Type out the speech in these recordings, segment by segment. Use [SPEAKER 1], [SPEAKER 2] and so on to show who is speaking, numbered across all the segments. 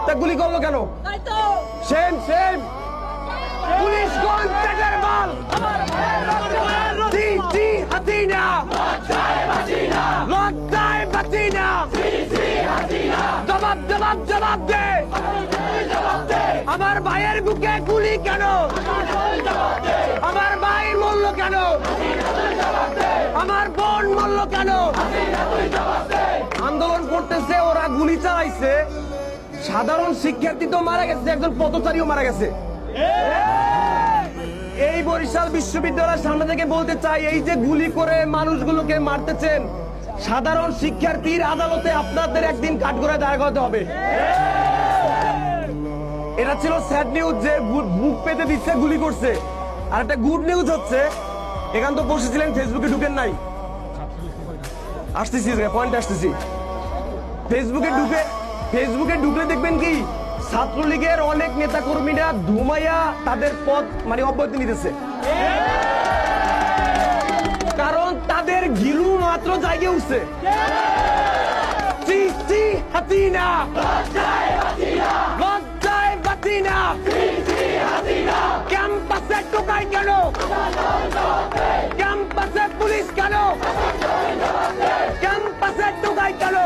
[SPEAKER 1] তা গুলি করলো কেন? সেম সেম পুলিশ কোন পেটের মাল? জি জি হাসিনা লজ্জায় বাঁচি না। জবাব জবাব জবাব দে। আমার ভাইয়ের বুকে গুলি কেন? আমার ভাই মরল কেন? আমার বোন মরল কেন? আন্দোলন করতেছে, ওরা গুলি চালাইছে, সাধারণ শিক্ষার্থী তো মারা গেছে, একজন পথচারীও মারা গেছে। এই বরিশাল বিশ্ববিদ্যালয়ের সামনে থেকে বলতে চাই, এই যে গুলি করে মানুষগুলোকে মারতেছেন, সাধারণ শিক্ষার্থীর আদালতে আপনাদের একদিন কাঠগড়ায় দাঁড় করাতে হবে। এটা ছিল স্যাড নিউজ যে বুক পেতে দিচ্ছে, গুলি করছে। আর একটা গুড নিউজ হচ্ছে, এখান তো বসেছিলেন, ফেসবুকে ঢুকেন নাই। আসতেছি পয়েন্ট আসতেছি। ফেসবুকে ঢুকলে দেখবেন কি ছাত্রলীগের অনেক নেতা কর্মীরা ধুমাইয়া তাদের পদ অব্যাহতি নিতেছে, কারণ তাদের ঘিলু মাত্র জায়গা উঠছে। হাসিনা লজ্জায় বাঁচি না। ক্যাম্পাসে টোকাই কেন? ক্যাম্পাসে পুলিশ কেন? ক্যাম্পাসে টোকাই কেন?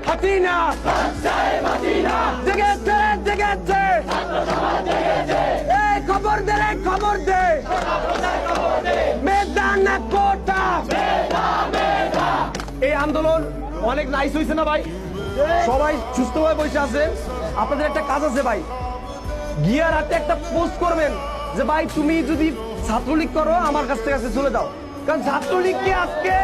[SPEAKER 1] হাসিনা জেগেছে জেগেছে। এই খবর দে রে, খবর দে। মেদানে কোটা। এই আন্দোলন অনেক নাইস হয়েছে না ভাই? সবাই সুস্থভাবে বসে আছে। আপনাদের একটা কাজ আছে ভাই, গিয়া রাতে একটা পোস্ট করবেন যে ভাই তুমি যদি ছাত্রলীগ করো আমার কাছ থেকে চলে যাও, কারণ ছাত্রলীগকে আজকে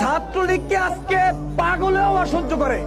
[SPEAKER 1] ছাত্রলীগকে আজকে পাগলেও অসহ্য করে।